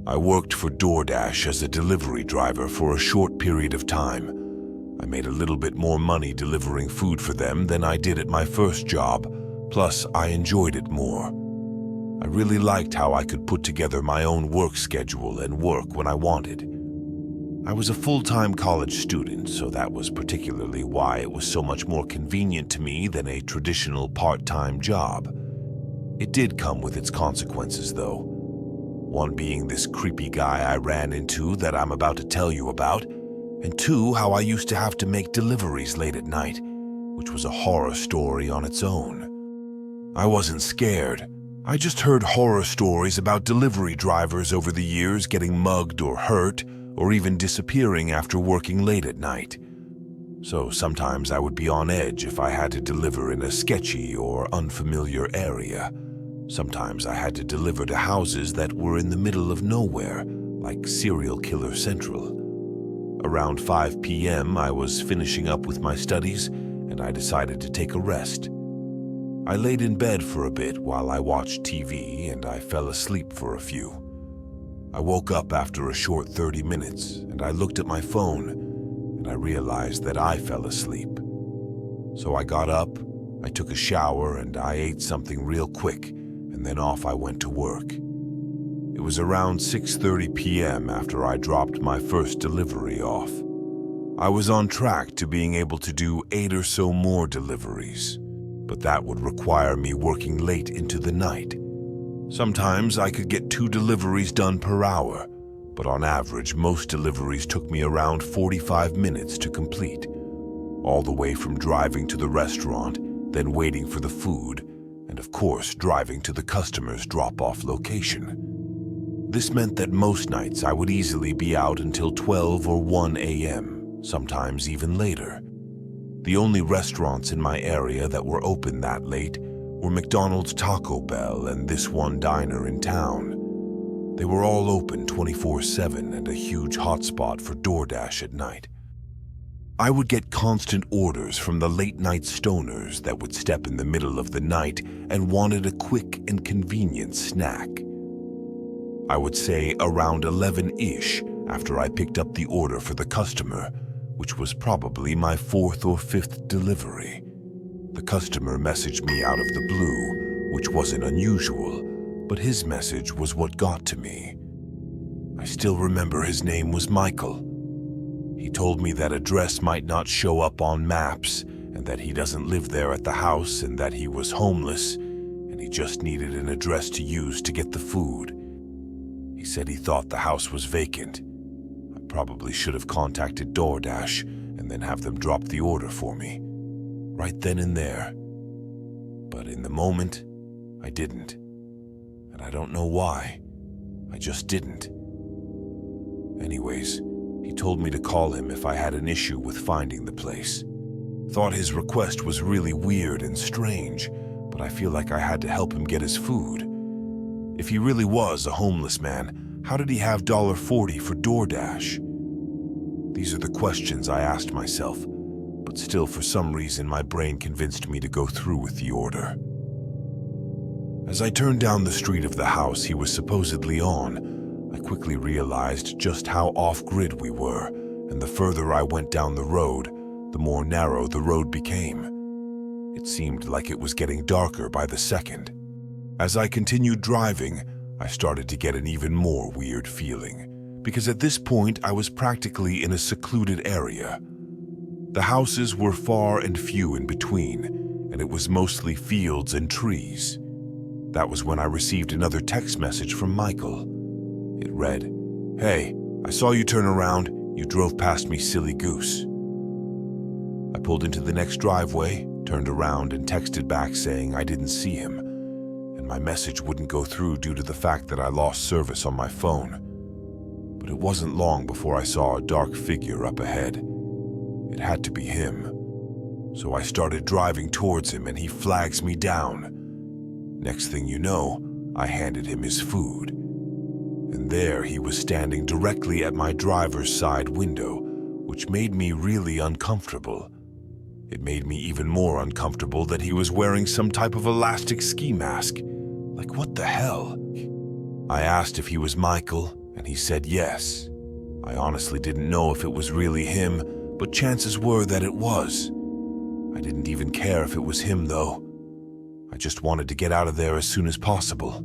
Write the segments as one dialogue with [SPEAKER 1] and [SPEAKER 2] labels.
[SPEAKER 1] I worked for DoorDash as a delivery driver for a short period of time. I made a little bit more money delivering food for them than I did at my first job, plus I enjoyed it more. I really liked how I could put together my own work schedule and work when I wanted. I was a full-time college student, so that was particularly why it was so much more convenient to me than a traditional part-time job. It did come with its consequences, though. One being this creepy guy I ran into that I'm about to tell you about, and two, how I used to have to make deliveries late at night, which was a horror story on its own. I wasn't scared. I just heard horror stories about delivery drivers over the years getting mugged or hurt, or even disappearing after working late at night. So sometimes I would be on edge if I had to deliver in a sketchy or unfamiliar area. Sometimes I had to deliver to houses that were in the middle of nowhere, like Serial Killer Central. Around 5 p.m., I was finishing up with my studies, and I decided to take a rest. I laid in bed for a bit while I watched TV, and I fell asleep for a few. I woke up after a short 30 minutes, and I looked at my phone, and I realized that I fell asleep. So I got up, I took a shower, and I ate something real quick, and then off I went to work. It was around 6:30 p.m. after I dropped my first delivery off. I was on track to being able to do 8 or so more deliveries, but that would require me working late into the night. Sometimes I could get 2 deliveries done per hour, but on average, most deliveries took me around 45 minutes to complete, all the way from driving to the restaurant, then waiting for the food, and of course, driving to the customer's drop-off location. This meant that most nights I would easily be out until 12 or 1 a.m., sometimes even later. The only restaurants in my area that were open that late were McDonald's, Taco Bell, and this one diner in town. They were all open 24/7 and a huge hotspot for DoorDash at night. I would get constant orders from the late-night stoners that would step in the middle of the night and wanted a quick and convenient snack. I would say around 11-ish after I picked up the order for the customer, which was probably my 4th or 5th delivery. The customer messaged me out of the blue, which wasn't unusual, but his message was what got to me. I still remember his name was Michael. He told me that address might not show up on maps, and that he doesn't live there at the house, and that he was homeless, and he just needed an address to use to get the food. He said he thought the house was vacant. I probably should have contacted DoorDash and then have them drop the order for me, right then and there. But in the moment, I didn't. And I don't know why. I just didn't. Anyways, he told me to call him if I had an issue with finding the place. Thought his request was really weird and strange, but I feel like I had to help him get his food. If he really was a homeless man, how did he have $1.40 for DoorDash? These are the questions I asked myself, but still for some reason my brain convinced me to go through with the order. As I turned down the street of the house he was supposedly on, I quickly realized just how off-grid we were, and the further I went down the road, the more narrow the road became. It seemed like it was getting darker by the second. As I continued driving, I started to get an even more weird feeling, because at this point I was practically in a secluded area. The houses were far and few in between, and it was mostly fields and trees. That was when I received another text message from Michael. It read, "Hey, I saw you turn around. You drove past me, silly goose." I pulled into the next driveway, turned around, and texted back saying I didn't see him, and my message wouldn't go through due to the fact that I lost service on my phone. But it wasn't long before I saw a dark figure up ahead. It had to be him. So I started driving towards him, and he flags me down. Next thing you know, I handed him his food. And there he was standing directly at my driver's side window, which made me really uncomfortable. It made me even more uncomfortable that he was wearing some type of elastic ski mask. Like, what the hell? I asked if he was Michael, and he said yes. I honestly didn't know if it was really him, but chances were that it was. I didn't even care if it was him, though. I just wanted to get out of there as soon as possible.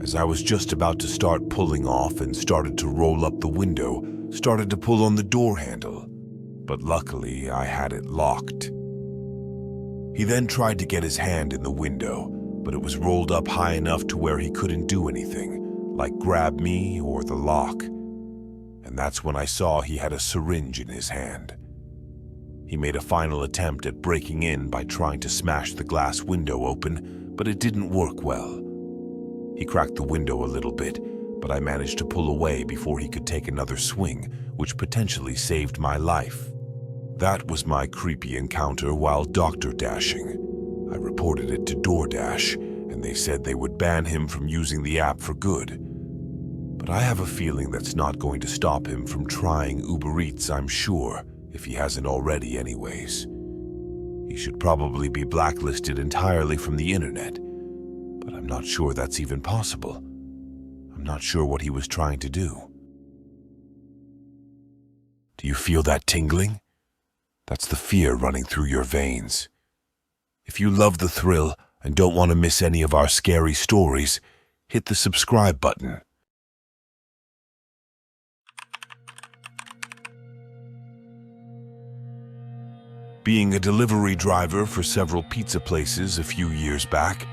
[SPEAKER 1] As I was just about to start pulling off and started to roll up the window, started to pull on the door handle, but luckily I had it locked. He then tried to get his hand in the window, but it was rolled up high enough to where he couldn't do anything, like grab me or the lock. And that's when I saw he had a syringe in his hand. He made a final attempt at breaking in by trying to smash the glass window open, but it didn't work well. He cracked the window a little bit, but I managed to pull away before he could take another swing, which potentially saved my life. That was my creepy encounter while doctor dashing. I reported it to DoorDash, and they said they would ban him from using the app for good. But I have a feeling that's not going to stop him from trying Uber Eats, I'm sure, if he hasn't already anyways. He should probably be blacklisted entirely from the internet, but I'm not sure that's even possible. I'm not sure what he was trying to do. Do you feel that tingling? That's the fear running through your veins. If you love the thrill and don't want to miss any of our scary stories, hit the subscribe button. Being a delivery driver for several pizza places a few years back,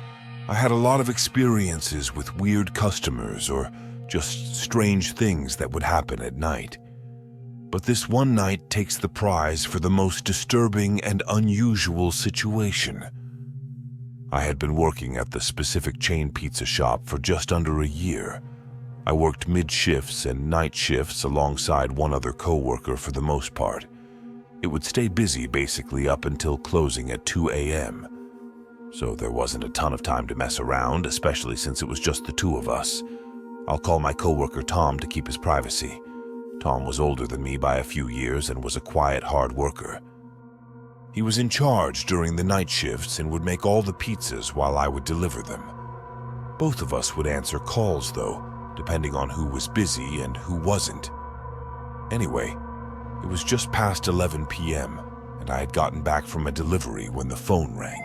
[SPEAKER 1] I had a lot of experiences with weird customers or just strange things that would happen at night. But this one night takes the prize for the most disturbing and unusual situation. I had been working at the specific chain pizza shop for just under a year. I worked mid-shifts and night shifts alongside one other coworker for the most part. It would stay busy basically up until closing at 2 a.m. So there wasn't a ton of time to mess around, especially since it was just the two of us. I'll call my coworker Tom to keep his privacy. Tom was older than me by a few years and was a quiet, hard worker. He was in charge during the night shifts and would make all the pizzas while I would deliver them. Both of us would answer calls, though, depending on who was busy and who wasn't. Anyway, it was just past 11 p.m., and I had gotten back from a delivery when the phone rang.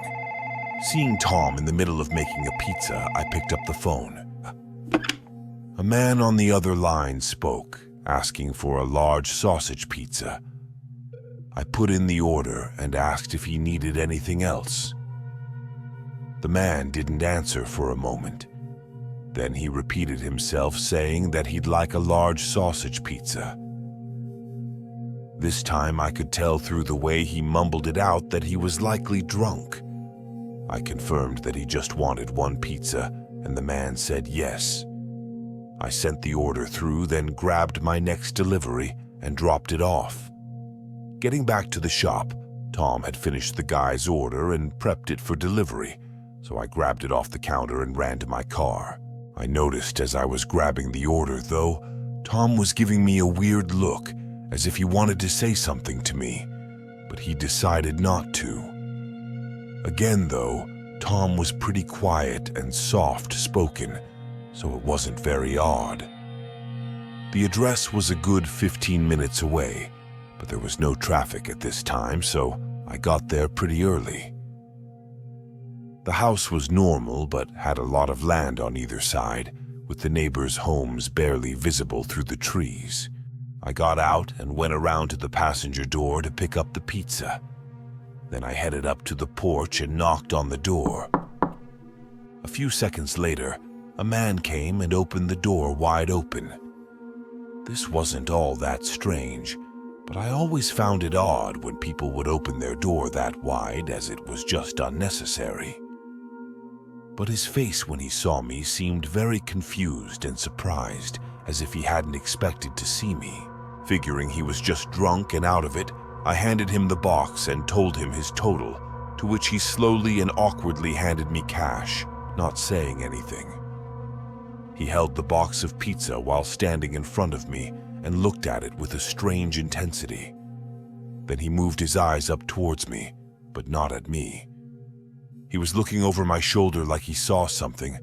[SPEAKER 1] Seeing Tom in the middle of making a pizza, I picked up the phone. A man on the other line spoke, asking for a large sausage pizza. I put in the order and asked if he needed anything else. The man didn't answer for a moment. Then he repeated himself, saying that he'd like a large sausage pizza. This time I could tell through the way he mumbled it out that he was likely drunk. I confirmed that he just wanted one pizza, and the man said yes. I sent the order through, then grabbed my next delivery and dropped it off. Getting back to the shop, Tom had finished the guy's order and prepped it for delivery, so I grabbed it off the counter and ran to my car. I noticed as I was grabbing the order, though, Tom was giving me a weird look, as if he wanted to say something to me, but he decided not to. Again, though, Tom was pretty quiet and soft-spoken, so it wasn't very odd. The address was a good 15 minutes away, but there was no traffic at this time, so I got there pretty early. The house was normal, but had a lot of land on either side, with the neighbors' homes barely visible through the trees. I got out and went around to the passenger door to pick up the pizza. Then I headed up to the porch and knocked on the door. A few seconds later, a man came and opened the door wide open. This wasn't all that strange, but I always found it odd when people would open their door that wide, as it was just unnecessary. But his face when he saw me seemed very confused and surprised, as if he hadn't expected to see me. Figuring he was just drunk and out of it, I handed him the box and told him his total, to which he slowly and awkwardly handed me cash, not saying anything. He held the box of pizza while standing in front of me and looked at it with a strange intensity. Then he moved his eyes up towards me, but not at me. He was looking over my shoulder like he saw something,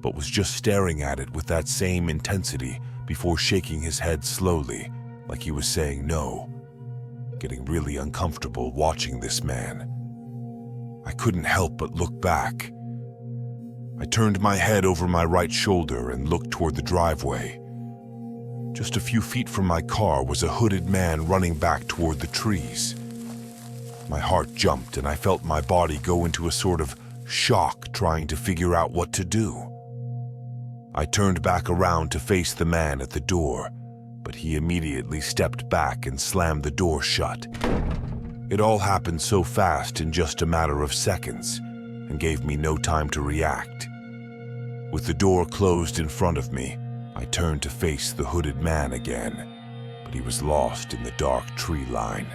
[SPEAKER 1] but was just staring at it with that same intensity before shaking his head slowly, like he was saying no. Getting really uncomfortable watching this man. I couldn't help but look back. I turned my head over my right shoulder and looked toward the driveway. Just a few feet from my car was a hooded man running back toward the trees. My heart jumped and I felt my body go into a sort of shock, trying to figure out what to do. I turned back around to face the man at the door, but he immediately stepped back and slammed the door shut. It all happened so fast in just a matter of seconds and gave me no time to react. With the door closed in front of me, I turned to face the hooded man again, but he was lost in the dark tree line.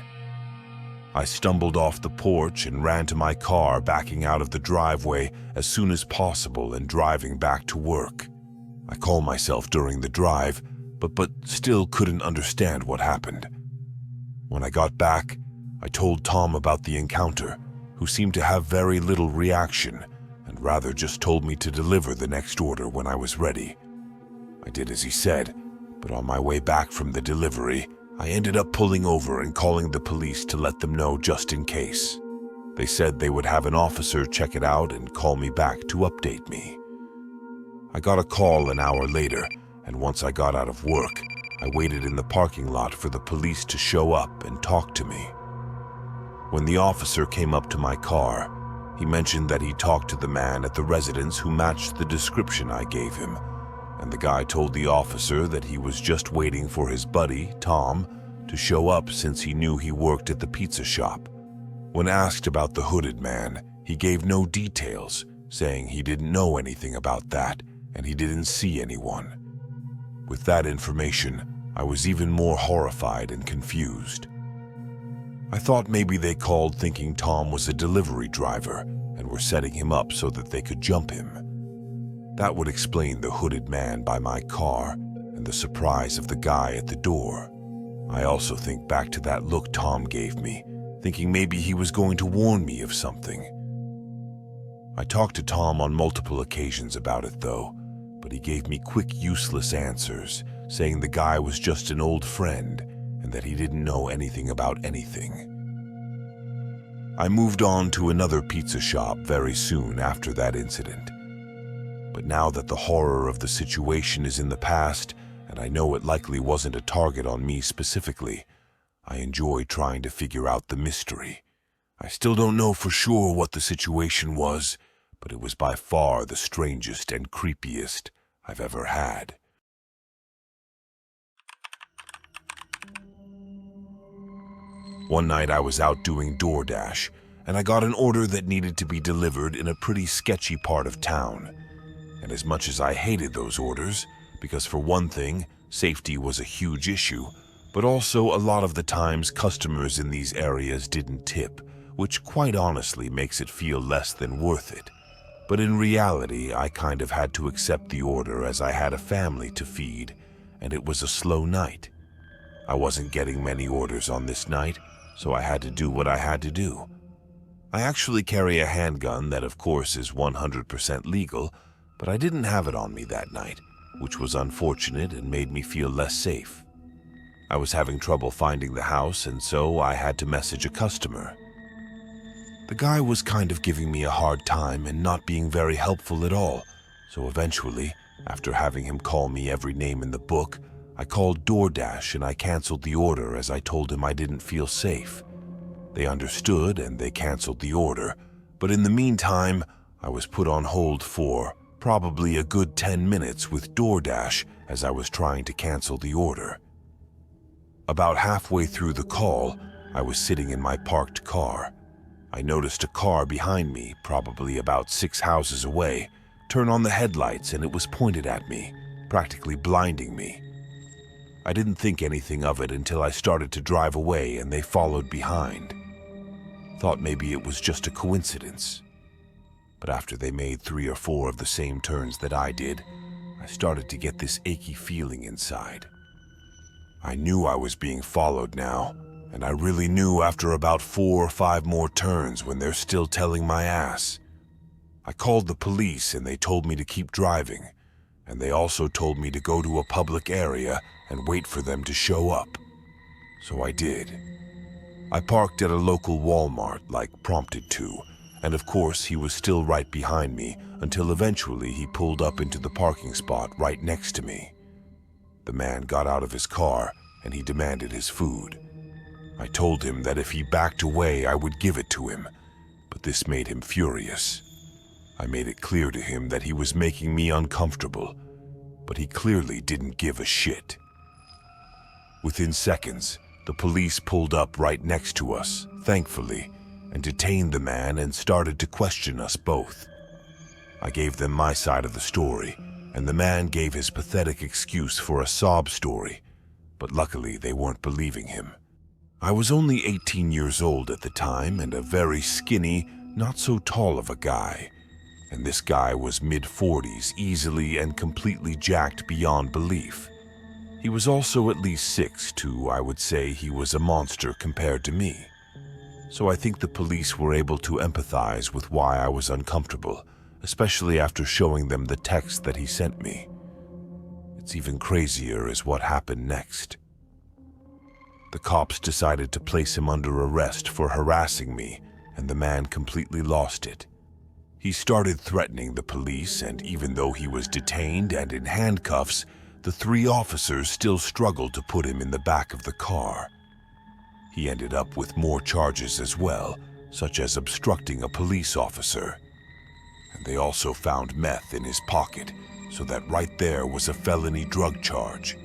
[SPEAKER 1] I stumbled off the porch and ran to my car, backing out of the driveway as soon as possible and driving back to work. I calmed myself during the drive, but still couldn't understand what happened. When I got back, I told Tom about the encounter, who seemed to have very little reaction and rather just told me to deliver the next order when I was ready. I did as he said, but on my way back from the delivery, I ended up pulling over and calling the police to let them know just in case. They said they would have an officer check it out and call me back to update me. I got a call an hour later, and once I got out of work, I waited in the parking lot for the police to show up and talk to me. When the officer came up to my car, he mentioned that he talked to the man at the residence who matched the description I gave him, and the guy told the officer that he was just waiting for his buddy, Tom, to show up since he knew he worked at the pizza shop. When asked about the hooded man, he gave no details, saying he didn't know anything about that and he didn't see anyone. With that information, I was even more horrified and confused. I thought maybe they called thinking Tom was a delivery driver and were setting him up so that they could jump him. That would explain the hooded man by my car and the surprise of the guy at the door. I also think back to that look Tom gave me, thinking maybe he was going to warn me of something. I talked to Tom on multiple occasions about it though, but he gave me quick, useless answers, saying the guy was just an old friend and that he didn't know anything about anything. I moved on to another pizza shop very soon after that incident. But now that the horror of the situation is in the past, and I know it likely wasn't a target on me specifically, I enjoy trying to figure out the mystery. I still don't know for sure what the situation was, but it was by far the strangest and creepiest I've ever had. One night I was out doing DoorDash, and I got an order that needed to be delivered in a pretty sketchy part of town. And as much as I hated those orders, because for one thing, safety was a huge issue, but also a lot of the times customers in these areas didn't tip, which quite honestly makes it feel less than worth it. But in reality, I kind of had to accept the order as I had a family to feed, and it was a slow night. I wasn't getting many orders on this night, so I had to do what I had to do. I actually carry a handgun that of course is 100% legal, but I didn't have it on me that night, which was unfortunate and made me feel less safe. I was having trouble finding the house, and so I had to message a customer. The guy was kind of giving me a hard time and not being very helpful at all, so eventually, after having him call me every name in the book, I called DoorDash and I canceled the order as I told him I didn't feel safe. They understood and they canceled the order, but in the meantime, I was put on hold for probably a good 10 minutes with DoorDash as I was trying to cancel the order. About halfway through the call, I was sitting in my parked car. I noticed a car behind me, probably about 6 houses away, turn on the headlights and it was pointed at me, practically blinding me. I didn't think anything of it until I started to drive away and they followed behind. Thought maybe it was just a coincidence. But after they made 3 or 4 of the same turns that I did, I started to get this achy feeling inside. I knew I was being followed now, and I really knew after about 4 or 5 more turns when they're still telling my ass. I called the police and they told me to keep driving, and they also told me to go to a public area and wait for them to show up. So I did. I parked at a local Walmart like prompted to, and of course he was still right behind me until eventually he pulled up into the parking spot right next to me. The man got out of his car and he demanded his food. I told him that if he backed away I would give it to him, but this made him furious. I made it clear to him that he was making me uncomfortable, but he clearly didn't give a shit. Within seconds, the police pulled up right next to us, thankfully, and detained the man and started to question us both. I gave them my side of the story, and the man gave his pathetic excuse for a sob story, but luckily they weren't believing him. I was only 18 years old at the time and a very skinny, not so tall of a guy, and this guy was mid-40s, easily and completely jacked beyond belief. He was also at least 6'2". I would say he was a monster compared to me. So I think the police were able to empathize with why I was uncomfortable, especially after showing them the text that he sent me. It's even crazier is what happened next. The cops decided to place him under arrest for harassing me, and the man completely lost it. He started threatening the police, and even though he was detained and in handcuffs, the 3 officers still struggled to put him in the back of the car. He ended up with more charges as well, such as obstructing a police officer. And they also found meth in his pocket, so that right there was a felony drug charge.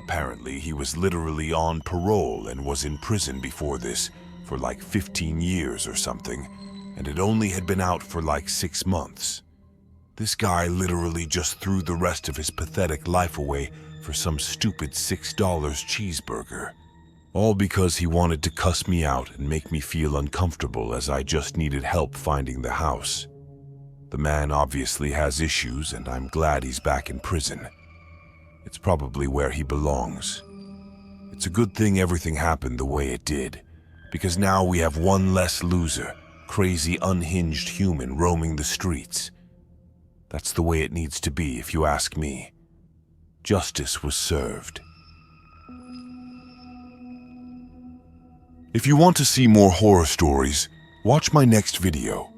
[SPEAKER 1] Apparently, he was literally on parole and was in prison before this for like 15 years or something, and it only had been out for like 6 months. This guy literally just threw the rest of his pathetic life away for some stupid $6 cheeseburger. All because he wanted to cuss me out and make me feel uncomfortable as I just needed help finding the house. The man obviously has issues, and I'm glad he's back in prison. It's probably where he belongs. It's a good thing everything happened the way it did, because now we have one less loser, crazy, unhinged human roaming the streets. That's the way it needs to be, if you ask me. Justice was served. If you want to see more horror stories, watch my next video.